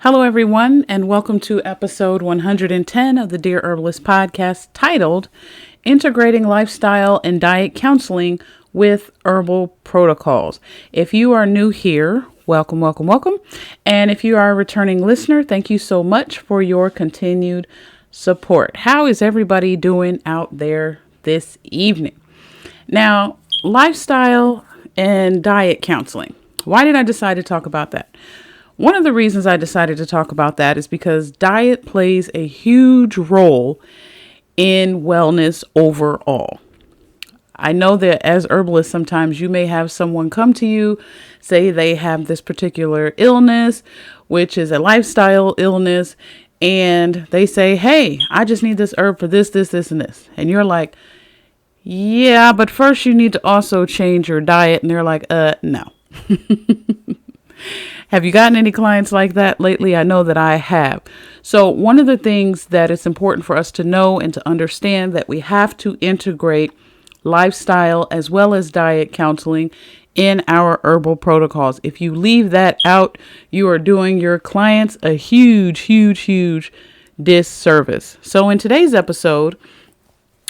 Hello, everyone, and welcome to episode 110 of the Dear Herbalist podcast titled Integrating Lifestyle and Diet Counseling with Herbal Protocols. If you are new here, welcome. And if you are a returning listener, thank you so much for your continued support. How is everybody doing out there this evening? Now, lifestyle and diet counseling. Why did I decide to talk about that? One of the reasons I decided to talk about that is because diet plays a huge role in wellness overall. I know that as herbalists, sometimes you may have someone come to you, say they have this particular illness, which is a lifestyle illness, and they say, hey, I just need this herb for this, and this. And you're like, yeah, but first you need to also change your diet. And they're like, no. Have you gotten any clients like that lately? I know that I have. So one of the things that it's important for us to know and to understand that we have to integrate lifestyle as well as diet counseling in our herbal protocols. If you leave that out, you are doing your clients a huge disservice. So in today's episode,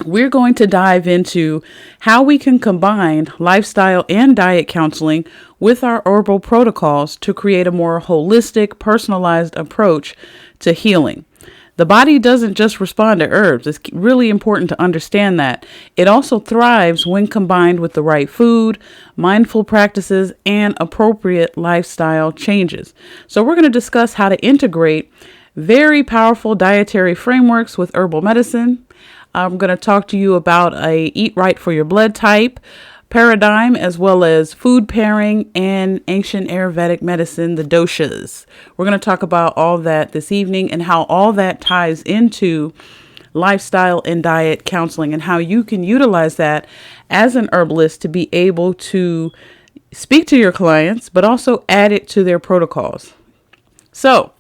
we're going to dive into how we can combine lifestyle and diet counseling with our herbal protocols to create a more holistic, personalized approach to healing. The body doesn't just respond to herbs. It's really important to understand that. It also thrives when combined with the right food, mindful practices, and appropriate lifestyle changes. So we're going to discuss how to integrate very powerful dietary frameworks with herbal medicine. I'm going to talk to you about a eat right for your blood type paradigm, as well as food pairing and ancient Ayurvedic medicine, the doshas. We're going to talk about all that this evening and how all that ties into lifestyle and diet counseling and how you can utilize that as an herbalist to be able to speak to your clients, but also add it to their protocols. So,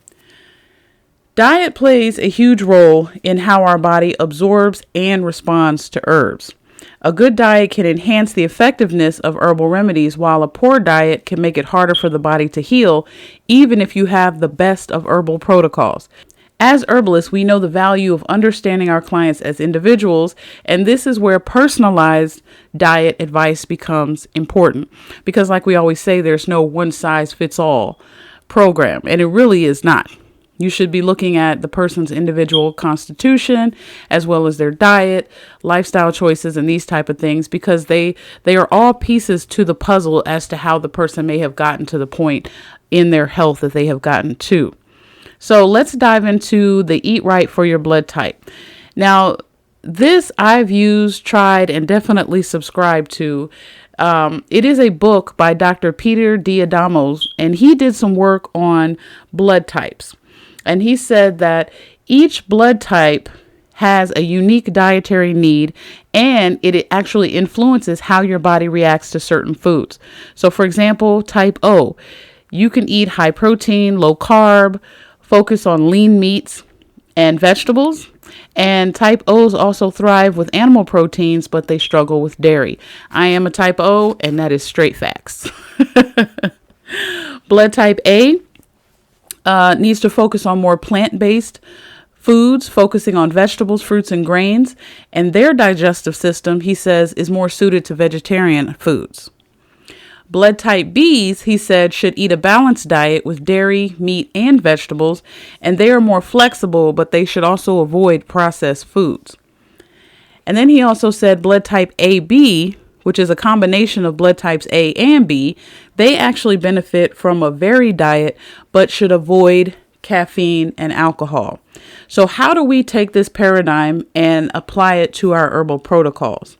diet plays a huge role in how our body absorbs and responds to herbs. A good diet can enhance the effectiveness of herbal remedies, while a poor diet can make it harder for the body to heal, even if you have the best of herbal protocols. As herbalists, we know the value of understanding our clients as individuals, and this is where personalized diet advice becomes important. Because like we always say, there's no one-size-fits-all program, and it really is not. You should be looking at the person's individual constitution as well as their diet, lifestyle choices, and these type of things, because they are all pieces to the puzzle as to how the person may have gotten to the point in their health that they have gotten to. So let's dive into the Eat Right for Your Blood Type. Now, this I've used, tried, and definitely subscribed to. It is a book by Dr. Peter Diadamos, and he did some work on blood types. And he said that each blood type has a unique dietary need, and it actually influences how your body reacts to certain foods. So, for example, type O, you can eat high protein, low carb, focus on lean meats and vegetables. And type O's also thrive with animal proteins, but they struggle with dairy. I am a type O, and that is straight facts. Blood type A needs to focus on more plant-based foods, focusing on vegetables, fruits, and grains. And their digestive system, he says, is more suited to vegetarian foods. Blood type Bs, he said, should eat a balanced diet with dairy, meat, and vegetables. And they are more flexible, but they should also avoid processed foods. And then he also said blood type AB, which is a combination of blood types A and B, they actually benefit from a varied diet, but should avoid caffeine and alcohol. So how do we take this paradigm and apply it to our herbal protocols?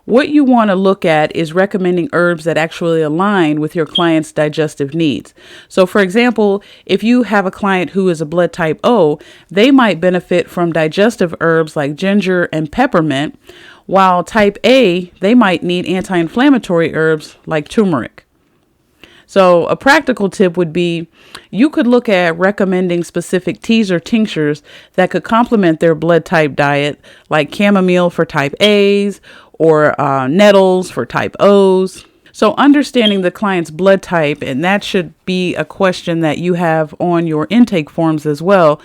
What you want to look at is recommending herbs that actually align with your client's digestive needs. So for example, if you have a client who is a blood type O, they might benefit from digestive herbs like ginger and peppermint, while type A, they might need anti-inflammatory herbs like turmeric. So a practical tip would be you could look at recommending specific teas or tinctures that could complement their blood type diet, like chamomile for type A's or nettles for type O's. So understanding the client's blood type, and that should be a question that you have on your intake forms as well,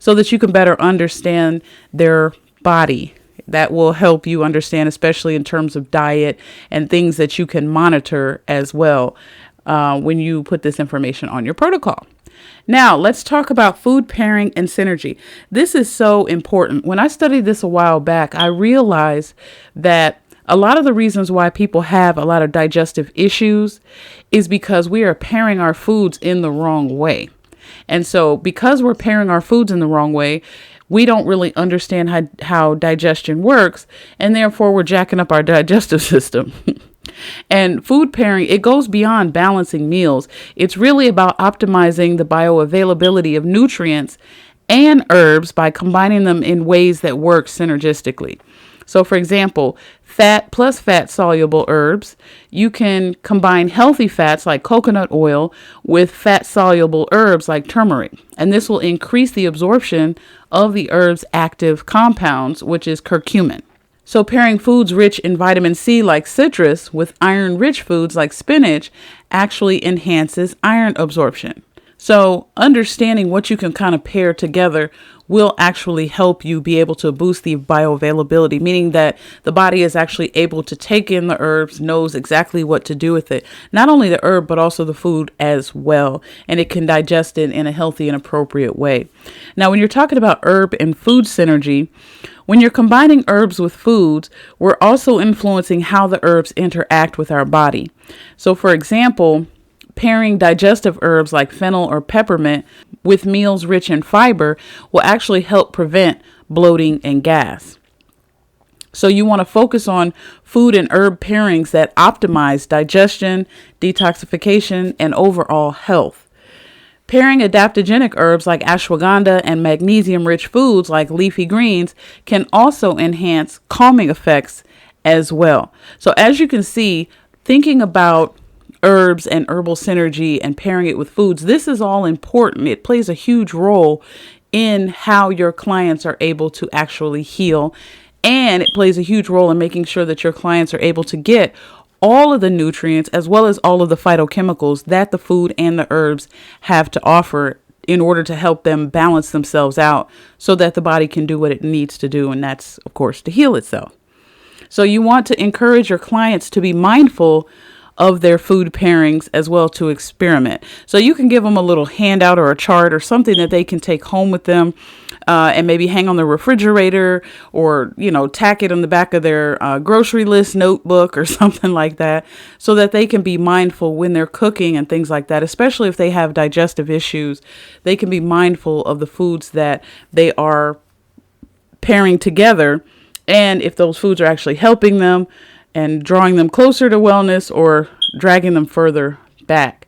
so that you can better understand their body. That will help you understand, especially in terms of diet and things that you can monitor as well when you put this information on your protocol. Now, let's talk about food pairing and synergy. This is so important. When I studied this a while back, I realized that a lot of the reasons why people have a lot of digestive issues is because we are pairing our foods in the wrong way. And so because we're pairing our foods in the wrong way, we don't really understand how digestion works, and therefore we're jacking up our digestive system. And food pairing, it goes beyond balancing meals. It's really about optimizing the bioavailability of nutrients and herbs by combining them in ways that work synergistically. So for example, fat plus fat soluble herbs, you can combine healthy fats like coconut oil with fat soluble herbs like turmeric. And this will increase the absorption of the herb's active compounds, which is curcumin. So pairing foods rich in vitamin C like citrus with iron-rich foods like spinach actually enhances iron absorption. So understanding what you can kind of pair together will actually help you be able to boost the bioavailability, meaning that the body is actually able to take in the herbs, knows exactly what to do with it. Not only the herb, but also the food as well. And it can digest it in a healthy and appropriate way. Now, when you're talking about herb and food synergy, when you're combining herbs with foods, we're also influencing how the herbs interact with our body. So for example, pairing digestive herbs like fennel or peppermint with meals rich in fiber will actually help prevent bloating and gas. So you want to focus on food and herb pairings that optimize digestion, detoxification, and overall health. Pairing adaptogenic herbs like ashwagandha and magnesium-rich foods like leafy greens can also enhance calming effects as well. So as you can see, thinking about herbs and herbal synergy and pairing it with foods, this is all important. It plays a huge role in how your clients are able to actually heal. And it plays a huge role in making sure that your clients are able to get all of the nutrients as well as all of the phytochemicals that the food and the herbs have to offer in order to help them balance themselves out so that the body can do what it needs to do. And that's, of course, to heal itself. So you want to encourage your clients to be mindful of their food pairings as well, to experiment. So you can give them a little handout or a chart or something that they can take home with them and maybe hang on the refrigerator or, tack it on the back of their grocery list notebook or something like that, so that they can be mindful when they're cooking and things like that, especially if they have digestive issues. They can be mindful of the foods that they are pairing together, and if those foods are actually helping them and drawing them closer to wellness or dragging them further back.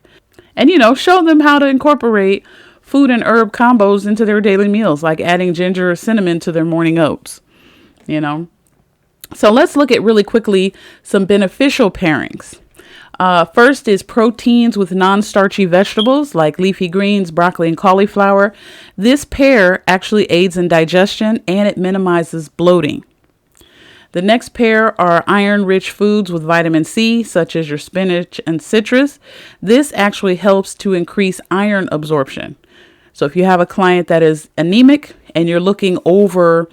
And, show them how to incorporate food and herb combos into their daily meals, like adding ginger or cinnamon to their morning oats, So let's look at really quickly some beneficial pairings. First is proteins with non-starchy vegetables like leafy greens, broccoli, and cauliflower. This pair actually aids in digestion and it minimizes bloating. The next pair are iron-rich foods with vitamin C, such as your spinach and citrus. This actually helps to increase iron absorption. So if you have a client that is anemic and you're looking over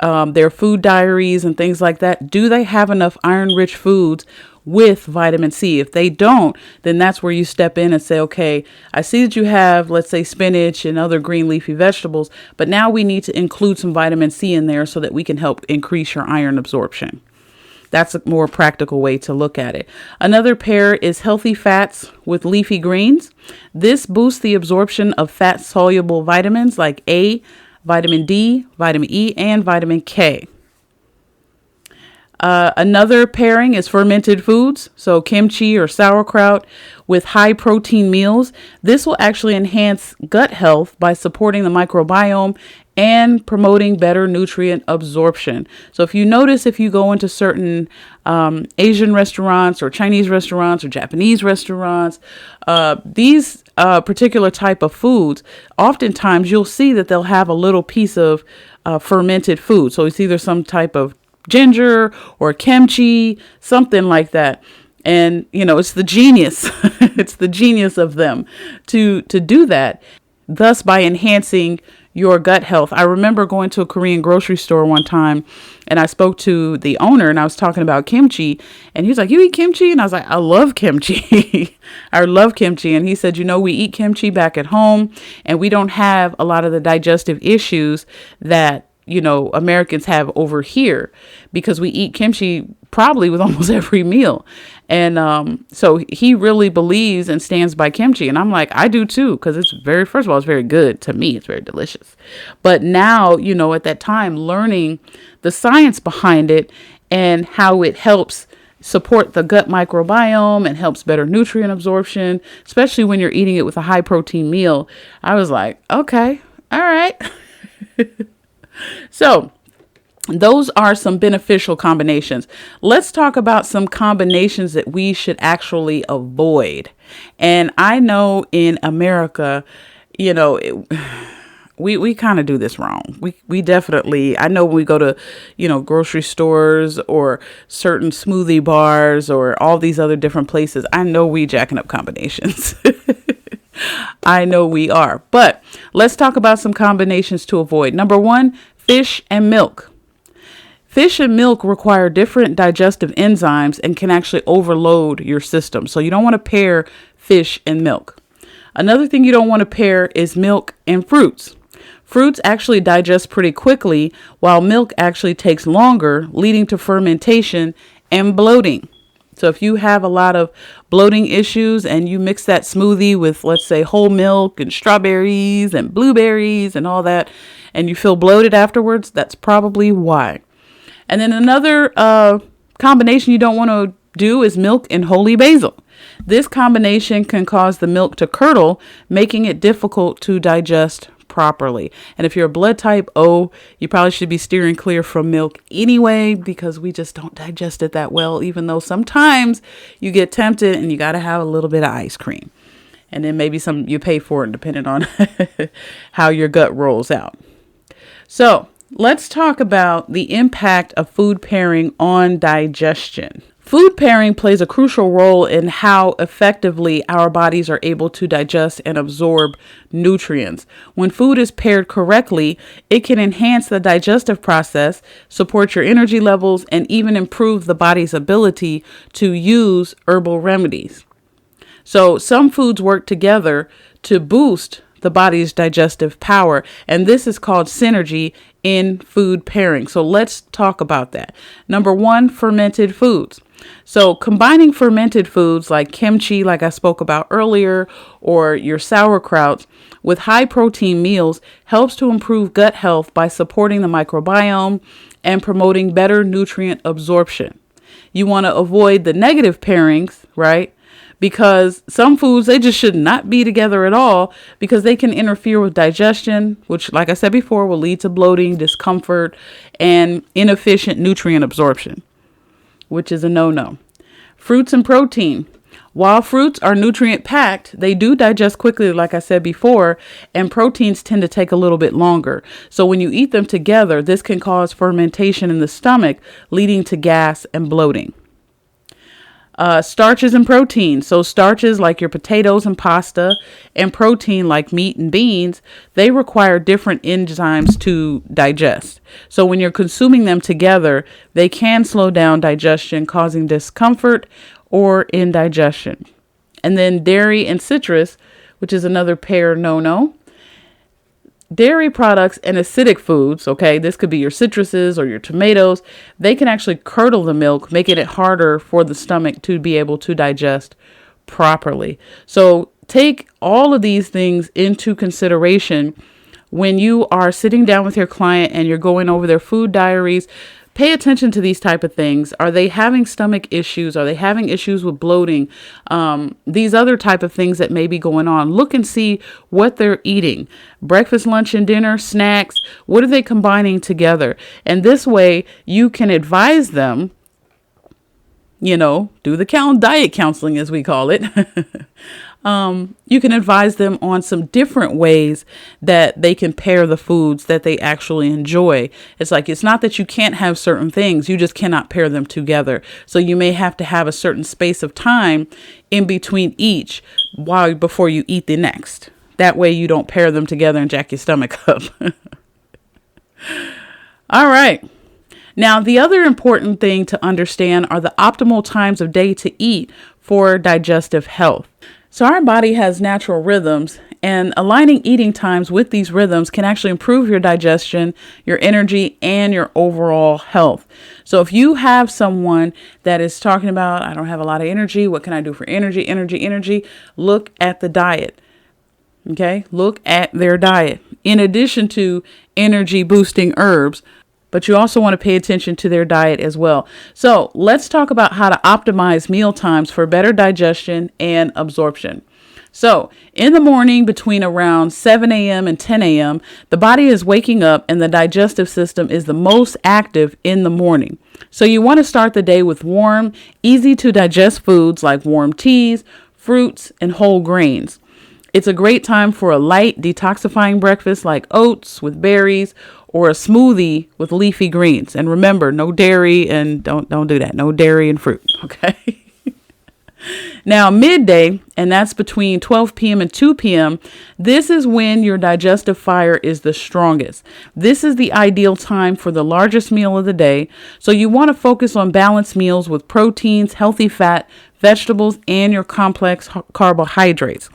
their food diaries and things like that, do they have enough iron-rich foods with vitamin C? If they don't, then that's where you step in and say, okay, I see that you have, let's say, spinach and other green leafy vegetables, but now we need to include some vitamin C in there so that we can help increase your iron absorption. That's a more practical way to look at it. Another pair is healthy fats with leafy greens. This boosts the absorption of fat-soluble vitamins like A, vitamin D, vitamin E, and vitamin K. Another pairing is fermented foods, so kimchi or sauerkraut with high protein meals. This will actually enhance gut health by supporting the microbiome and promoting better nutrient absorption. So if you notice, if you go into certain Asian restaurants or Chinese restaurants or Japanese restaurants, these particular type of foods, oftentimes you'll see that they'll have a little piece of fermented food. So it's either some type of ginger or kimchi, something like that. And, it's the genius. It's the genius of them to do that. Thus, by enhancing your gut health. I remember going to a Korean grocery store one time and I spoke to the owner and I was talking about kimchi and he was like, "You eat kimchi?" And I was like, "I love kimchi." I love kimchi. And he said, "We eat kimchi back at home and we don't have a lot of the digestive issues that Americans have over here because we eat kimchi probably with almost every meal." And so he really believes and stands by kimchi. And I'm like, I do too, because first of all, it's very good to me. It's very delicious. But now, at that time, learning the science behind it and how it helps support the gut microbiome and helps better nutrient absorption, especially when you're eating it with a high protein meal, I was like, okay, all right. So those are some beneficial combinations. Let's talk about some combinations that we should actually avoid. And I know in America, we kind of do this wrong. We definitely, I know when we go to, grocery stores or certain smoothie bars or all these other different places, I know we jacking up combinations. I know we are. But let's talk about some combinations to avoid. Number one, fish and milk. Fish and milk require different digestive enzymes and can actually overload your system. So you don't want to pair fish and milk. Another thing you don't want to pair is milk and fruits. Fruits actually digest pretty quickly, while milk actually takes longer, leading to fermentation and bloating. So if you have a lot of bloating issues and you mix that smoothie with, let's say, whole milk and strawberries and blueberries and all that, and you feel bloated afterwards, that's probably why. And then another combination you don't want to do is milk and holy basil. This combination can cause the milk to curdle, making it difficult to digest properly. And if you're a blood type O, you probably should be steering clear from milk anyway, because we just don't digest it that well, even though sometimes you get tempted and you got to have a little bit of ice cream. And then maybe some you pay for it depending on how your gut rolls out. So let's talk about the impact of food pairing on digestion. Food pairing plays a crucial role in how effectively our bodies are able to digest and absorb nutrients. When food is paired correctly, it can enhance the digestive process, support your energy levels, and even improve the body's ability to use herbal remedies. So some foods work together to boost the body's digestive power, and this is called synergy in food pairing. So let's talk about that. Number one, fermented foods. So combining fermented foods like kimchi, like I spoke about earlier, or your sauerkraut with high protein meals helps to improve gut health by supporting the microbiome and promoting better nutrient absorption. You want to avoid the negative pairings, right? Because some foods, they just should not be together at all because they can interfere with digestion, which, like I said before, will lead to bloating, discomfort, and inefficient nutrient absorption, which is a no-no. Fruits and protein. While fruits are nutrient packed, they do digest quickly, like I said before, and proteins tend to take a little bit longer. So when you eat them together, this can cause fermentation in the stomach, leading to gas and bloating. Starches and proteins. So starches like your potatoes and pasta, and protein like meat and beans, they require different enzymes to digest. So when you're consuming them together, they can slow down digestion, causing discomfort or indigestion. And then dairy and citrus, which is another pair no-no. Dairy products and acidic foods, okay, this could be your citruses or your tomatoes, they can actually curdle the milk, making it harder for the stomach to be able to digest properly. So take all of these things into consideration when you are sitting down with your client and you're going over their food diaries. Pay attention to these type of things. Are they having stomach issues? Are they having issues with bloating? These other type of things that may be going on. Look and see what they're eating. Breakfast, lunch, and dinner, snacks. What are they combining together? And this way you can advise them do the diet counseling, as we call it. You can advise them on some different ways that they can pair the foods that they actually enjoy. It's not that you can't have certain things, you just cannot pair them together. So you may have to have a certain space of time in between each before you eat the next. That way you don't pair them together and jack your stomach up. All right. Now, the other important thing to understand are the optimal times of day to eat for digestive health. So our body has natural rhythms, and aligning eating times with these rhythms can actually improve your digestion, your energy, and your overall health. So if you have someone that is talking about, I don't have a lot of energy, what can I do for energy? Look at the diet. Okay, look at their diet in addition to energy boosting herbs, but you also want to pay attention to their diet as well. So let's talk about how to optimize meal times for better digestion and absorption. So in the morning between around 7 a.m. and 10 a.m., the body is waking up and the digestive system is the most active in the morning. So you want to start the day with warm, easy to digest foods like warm teas, fruits, and whole grains. It's a great time for a light detoxifying breakfast like oats with berries or a smoothie with leafy greens. And remember, no dairy, and don't do that. No dairy and fruit. Okay. Now, midday, and that's between 12 p.m. and 2 p.m., this is when your digestive fire is the strongest. This is the ideal time for the largest meal of the day. So you want to focus on balanced meals with proteins, healthy fat, vegetables, and your complex carbohydrates.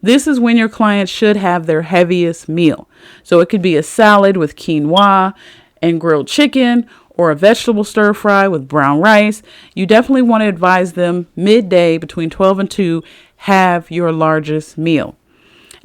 This is when your clients should have their heaviest meal. So it could be a salad with quinoa and grilled chicken, or a vegetable stir fry with brown rice. You definitely want to advise them midday between 12 and 2, have your largest meal.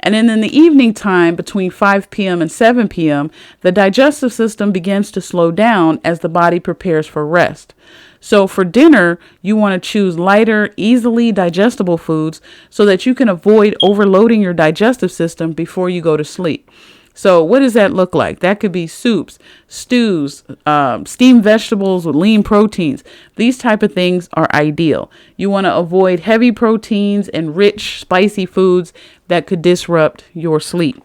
And then in the evening time between 5 p.m. and 7 p.m., the digestive system begins to slow down as the body prepares for rest. So for dinner, you want to choose lighter, easily digestible foods so that you can avoid overloading your digestive system before you go to sleep. So what does that look like? That could be soups, stews, steamed vegetables with lean proteins. These type of things are ideal. You want to avoid heavy proteins and rich, spicy foods that could disrupt your sleep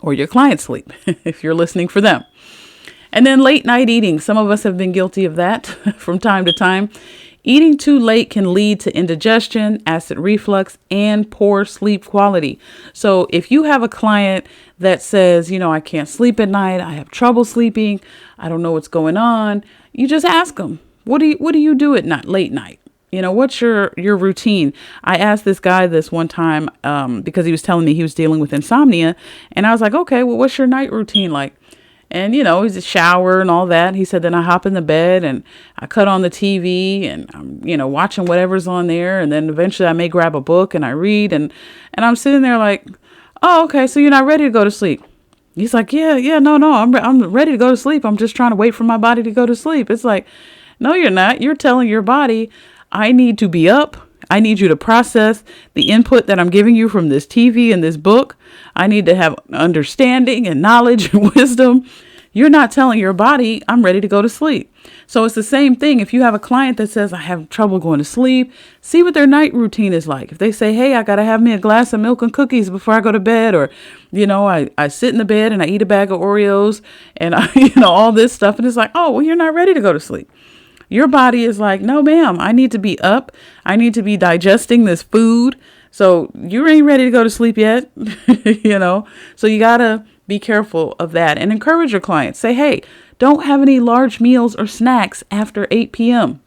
or your client's sleep if you're listening for them. And then late night eating. Some of us have been guilty of that from time to time. Eating too late can lead to indigestion, acid reflux, and poor sleep quality. So if you have a client that says, I can't sleep at night, I have trouble sleeping, I don't know what's going on, you just ask them, what do you do at night, late night? What's your routine? I asked this guy this one time because he was telling me he was dealing with insomnia. And I was like, okay, well, what's your night routine like? And, he's a shower and all that. He said, then I hop in the bed and I cut on the TV and I'm, watching whatever's on there. And then eventually I may grab a book and I read and I'm sitting there like, oh, okay. So you're not ready to go to sleep. He's like, no, I'm ready to go to sleep. I'm just trying to wait for my body to go to sleep. It's like, no, you're not. You're telling your body, I need to be up. I need you to process the input that I'm giving you from this TV and this book. I need to have understanding and knowledge and wisdom. You're not telling your body, I'm ready to go to sleep. So it's the same thing. If you have a client that says, I have trouble going to sleep, see what their night routine is like. If they say, hey, I got to have me a glass of milk and cookies before I go to bed, or, I sit in the bed and I eat a bag of Oreos and, all this stuff. And it's like, oh, well, you're not ready to go to sleep. Your body is like, no, ma'am, I need to be up. I need to be digesting this food. So you ain't ready to go to sleep yet, So you got to be careful of that and encourage your clients. Say, hey, don't have any large meals or snacks after 8 p.m.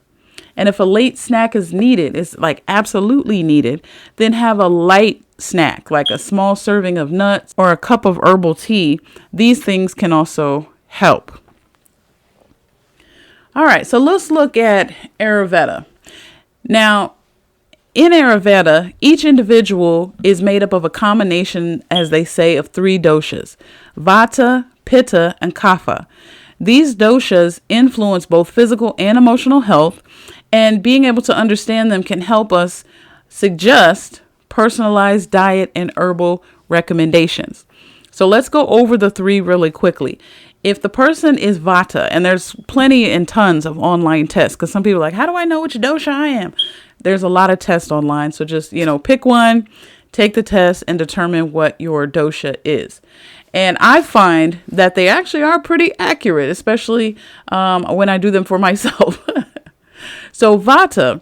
And if a late snack is needed, it's like absolutely needed, then have a light snack, like a small serving of nuts or a cup of herbal tea. These things can also help. All right, so let's look at Ayurveda. Now, in Ayurveda, each individual is made up of a combination, as they say, of 3 doshas: Vata, Pitta, and Kapha. These doshas influence both physical and emotional health, and being able to understand them can help us suggest personalized diet and herbal recommendations. So let's go over the 3 really quickly. If the person is Vata, and there's plenty and tons of online tests, because some people are like, how do I know which dosha I am? There's a lot of tests online. So just, pick one, take the test, and determine what your dosha is. And I find that they actually are pretty accurate, especially when I do them for myself. So Vata,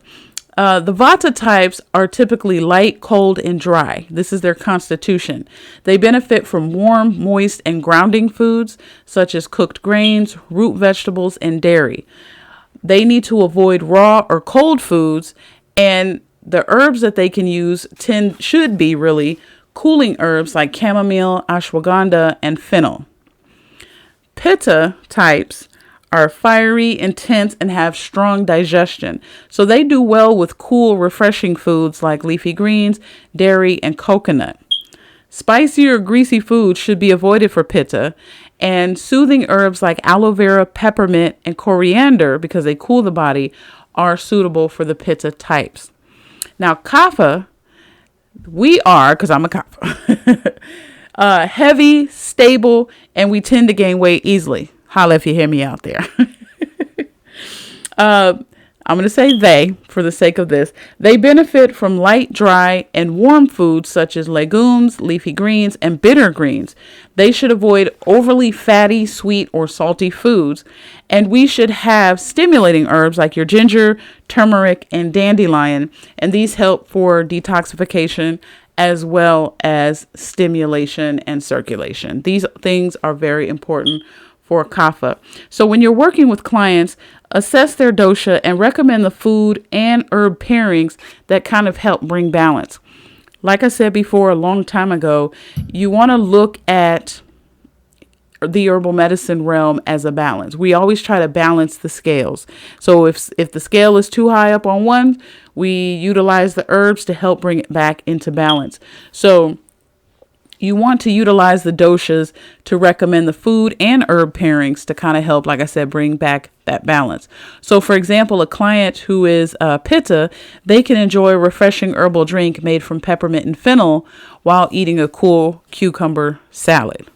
the Vata types are typically light, cold, and dry. This is their constitution. They benefit from warm, moist, and grounding foods such as cooked grains, root vegetables, and dairy. They need to avoid raw or cold foods, and the herbs that they can use should be really cooling herbs like chamomile, ashwagandha, and fennel. Pitta types are fiery, intense, and have strong digestion. So they do well with cool, refreshing foods like leafy greens, dairy, and coconut. Spicy or greasy foods should be avoided for Pitta, and soothing herbs like aloe vera, peppermint, and coriander, because they cool the body, are suitable for the Pitta types. Now, Kapha, we are, because I'm a Kapha, heavy, stable, and we tend to gain weight easily. Holla if you hear me out there. I'm going to say they, for the sake of this. They benefit from light, dry, and warm foods such as legumes, leafy greens, and bitter greens. They should avoid overly fatty, sweet, or salty foods. And we should have stimulating herbs like your ginger, turmeric, and dandelion. And these help for detoxification as well as stimulation and circulation. These things are very important for Kapha. So when you're working with clients, assess their dosha and recommend the food and herb pairings that kind of help bring balance. Like I said before, a long time ago, you want to look at the herbal medicine realm as a balance. We always try to balance the scales. So if the scale is too high up on one, we utilize the herbs to help bring it back into balance. So you want to utilize the doshas to recommend the food and herb pairings to kind of help, like I said, bring back that balance. So, for example, a client who is Pitta, they can enjoy a refreshing herbal drink made from peppermint and fennel while eating a cool cucumber salad.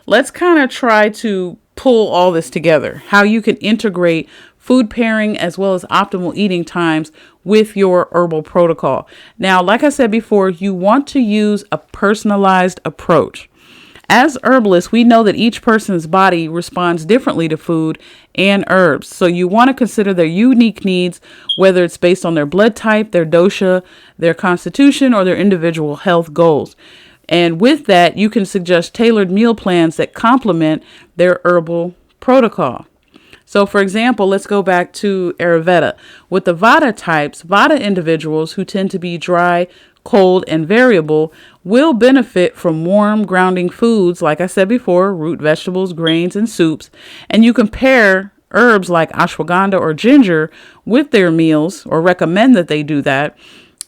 Let's kind of try to pull all this together, how you can integrate food pairing as well as optimal eating times with your herbal protocol. Now, like I said before, you want to use a personalized approach. As herbalists, we know that each person's body responds differently to food and herbs. So you want to consider their unique needs, whether it's based on their blood type, their dosha, their constitution, or their individual health goals. And with that, you can suggest tailored meal plans that complement their herbal protocol. So, for example, let's go back to Ayurveda. With the Vata types, Vata individuals who tend to be dry, cold, and variable will benefit from warm, grounding foods, like I said before, root vegetables, grains, and soups. And you can pair herbs like ashwagandha or ginger with their meals, or recommend that they do that,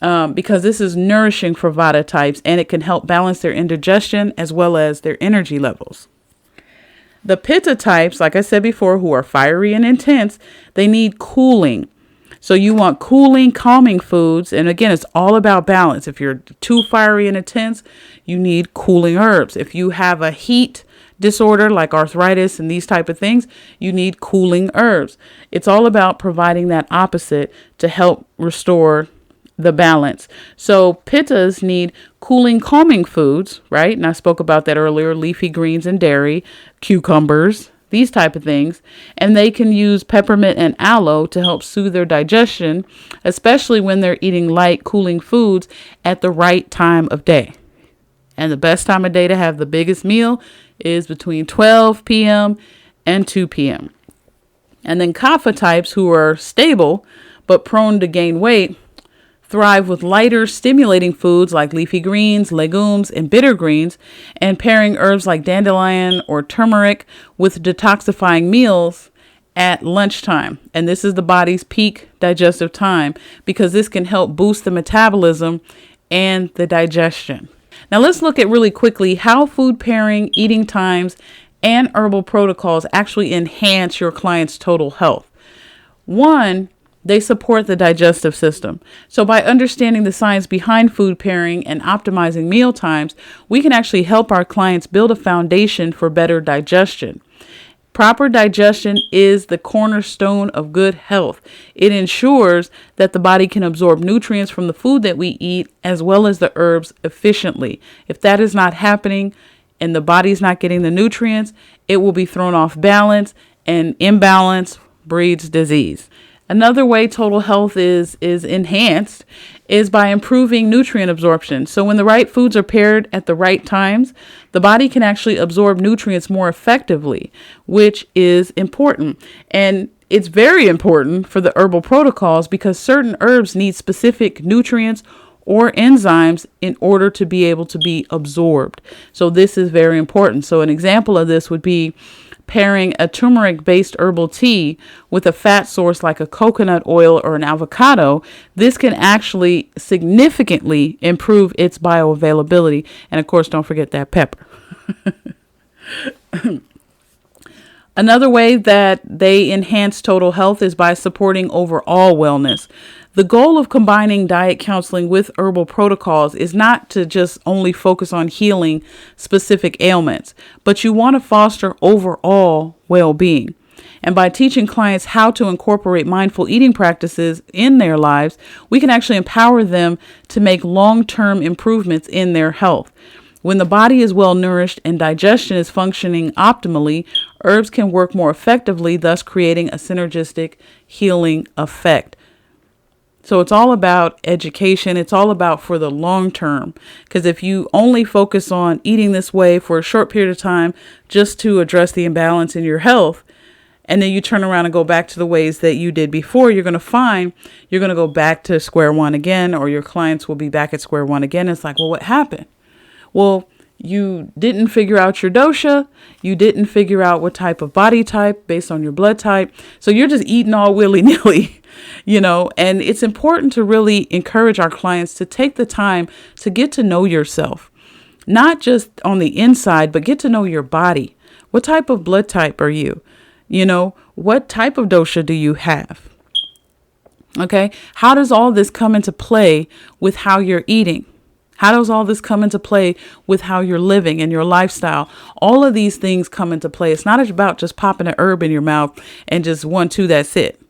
because this is nourishing for Vata types, and it can help balance their indigestion as well as their energy levels. The Pitta types, like I said before, who are fiery and intense, they need cooling. So you want cooling, calming foods. And again, it's all about balance. If you're too fiery and intense, you need cooling herbs. If you have a heat disorder like arthritis and these type of things, you need cooling herbs. It's all about providing that opposite to help restore the balance. So Pittas need cooling, calming foods, right? And I spoke about that earlier, leafy greens and dairy, cucumbers, these type of things. And they can use peppermint and aloe to help soothe their digestion, especially when they're eating light, cooling foods at the right time of day. And the best time of day to have the biggest meal is between 12 p.m. and 2 p.m. And then Kapha types, who are stable but prone to gain weight, thrive with lighter, stimulating foods like leafy greens, legumes, and bitter greens, and pairing herbs like dandelion or turmeric with detoxifying meals at lunchtime. And this is the body's peak digestive time, because this can help boost the metabolism and the digestion. Now let's look at really quickly how food pairing, eating times, and herbal protocols actually enhance your client's total health. One, they support the digestive system. So by understanding the science behind food pairing and optimizing meal times, we can actually help our clients build a foundation for better digestion. Proper digestion is the cornerstone of good health. It ensures that the body can absorb nutrients from the food that we eat as well as the herbs efficiently. If that is not happening and the body's not getting the nutrients, it will be thrown off balance, and imbalance breeds disease. Another way total health is enhanced is by improving nutrient absorption. So when the right foods are paired at the right times, the body can actually absorb nutrients more effectively, which is important. And it's very important for the herbal protocols because certain herbs need specific nutrients or enzymes in order to be able to be absorbed. So this is very important. So an example of this would be pairing a turmeric-based herbal tea with a fat source like a coconut oil or an avocado. This can actually significantly improve its bioavailability. And of course, don't forget that pepper. Another way that they enhance total health is by supporting overall wellness. The goal of combining diet counseling with herbal protocols is not to just only focus on healing specific ailments, but you want to foster overall well-being. And by teaching clients how to incorporate mindful eating practices in their lives, we can actually empower them to make long-term improvements in their health. When the body is well nourished and digestion is functioning optimally, herbs can work more effectively, thus creating a synergistic healing effect. So it's all about education. It's all about for the long term. Because if you only focus on eating this way for a short period of time just to address the imbalance in your health, and then you turn around and go back to the ways that you did before, you're going to find you're going to go back to square one again, or your clients will be back at square one again. It's like, well, what happened? Well, you didn't figure out your dosha. You didn't figure out what type of body type based on your blood type. So you're just eating all willy-nilly, and it's important to really encourage our clients to take the time to get to know yourself, not just on the inside, but get to know your body. What type of blood type are you? What type of dosha do you have? Okay. How does all this come into play with how you're eating? How does all this come into play with how you're living and your lifestyle? All of these things come into play. It's not about just popping an herb in your mouth and just 1, 2, that's it.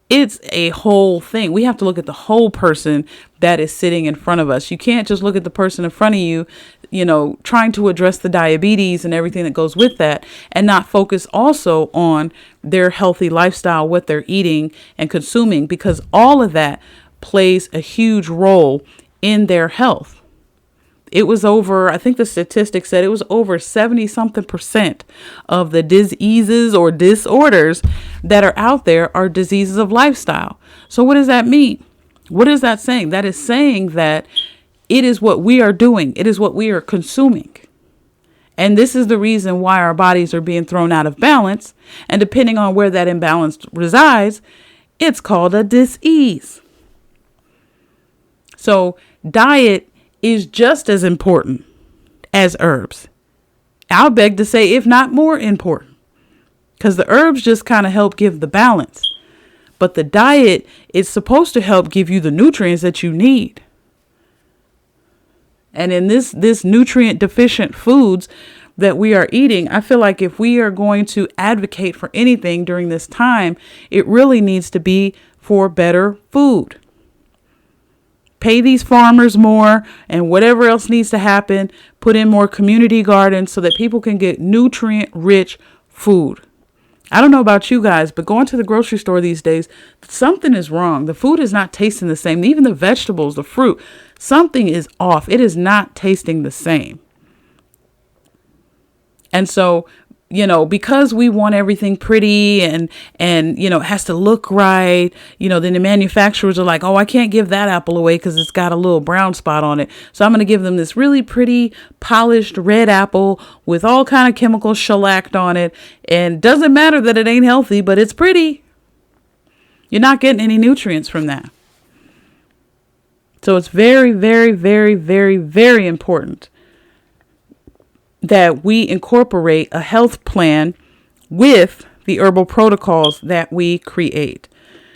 It's a whole thing. We have to look at the whole person that is sitting in front of us. You can't just look at the person in front of you, trying to address the diabetes and everything that goes with that and not focus also on their healthy lifestyle, what they're eating and consuming, because all of that plays a huge role in their health. It was over, I think the statistics said it was over 70-something% of the diseases or disorders that are out there are diseases of lifestyle. So what does that mean? What is that saying? That is saying that it is what we are doing. It is what we are consuming. And this is the reason why our bodies are being thrown out of balance. And depending on where that imbalance resides, it's called a disease. So diet is just as important as herbs. I'll beg to say, if not more important, because the herbs just kind of help give the balance. But the diet is supposed to help give you the nutrients that you need. And in this nutrient deficient foods that we are eating, I feel like if we are going to advocate for anything during this time, it really needs to be for better food. Pay these farmers more, and whatever else needs to happen, put in more community gardens so that people can get nutrient-rich food. I don't know about you guys, but going to the grocery store these days, something is wrong. The food is not tasting the same. Even the vegetables, the fruit, something is off. It is not tasting the same. And so, because we want everything pretty and it has to look right, then the manufacturers are like, oh, I can't give that apple away because it's got a little brown spot on it. So I'm going to give them this really pretty polished red apple with all kind of chemicals shellacked on it. And doesn't matter that it ain't healthy, but it's pretty. You're not getting any nutrients from that. So it's very, very, very, very, very important that we incorporate a health plan with the herbal protocols that we create.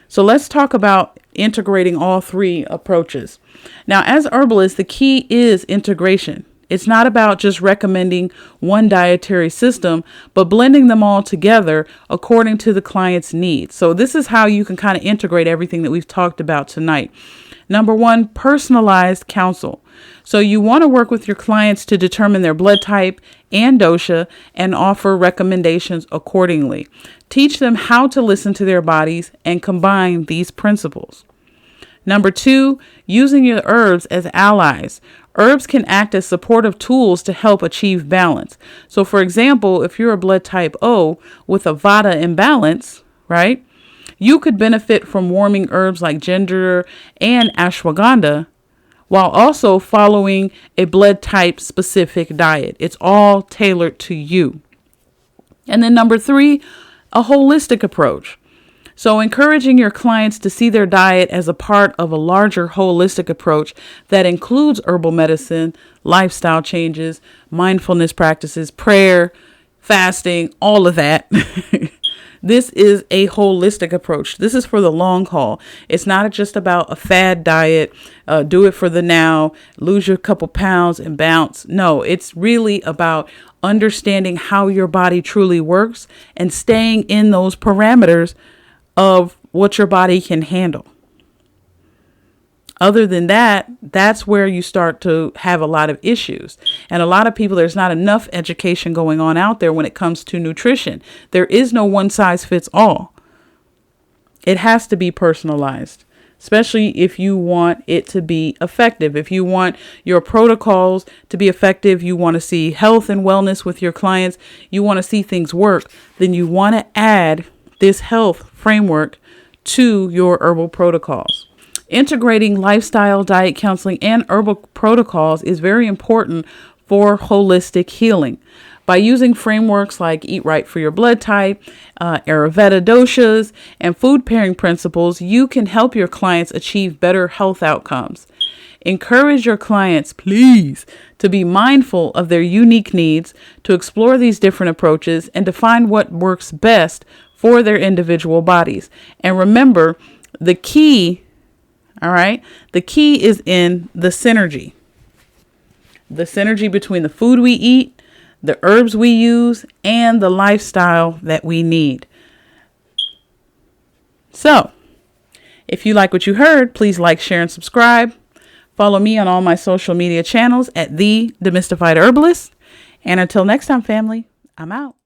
So let's talk about integrating all three approaches. Now, as herbalists, the key is integration. It's not about just recommending one dietary system, but blending them all together according to the client's needs. So this is how you can kind of integrate everything that we've talked about tonight. Number one, personalized counsel. So you want to work with your clients to determine their blood type and dosha and offer recommendations accordingly. Teach them how to listen to their bodies and combine these principles. Number two, using your herbs as allies. Herbs can act as supportive tools to help achieve balance. So for example, if you're a blood type O with a Vata imbalance, right, you could benefit from warming herbs like ginger and ashwagandha while also following a blood type specific diet. It's all tailored to you. And then number three, a holistic approach. So encouraging your clients to see their diet as a part of a larger holistic approach that includes herbal medicine, lifestyle changes, mindfulness practices, prayer, fasting, all of that. This is a holistic approach. This is for the long haul. It's not just about a fad diet, do it for the now, lose your couple pounds and bounce. No, it's really about understanding how your body truly works and staying in those parameters of what your body can handle. Other than that, that's where you start to have a lot of issues. And a lot of people, there's not enough education going on out there when it comes to nutrition. There is no one size fits all. It has to be personalized, especially if you want it to be effective. If you want your protocols to be effective, you want to see health and wellness with your clients, you want to see things work, then you want to add this health framework to your herbal protocols. Integrating lifestyle, diet counseling, and herbal protocols is very important for holistic healing. By using frameworks like Eat Right for Your Blood Type, Ayurveda doshas, and food pairing principles, you can help your clients achieve better health outcomes. Encourage your clients, please, to be mindful of their unique needs, to explore these different approaches, and to find what works best for their individual bodies. And remember, the key is in the synergy. The synergy between the food we eat, the herbs we use, and the lifestyle that we need. So, if you like what you heard, please like, share, and subscribe. Follow me on all my social media channels at The Demystified Herbalist. And until next time, family, I'm out.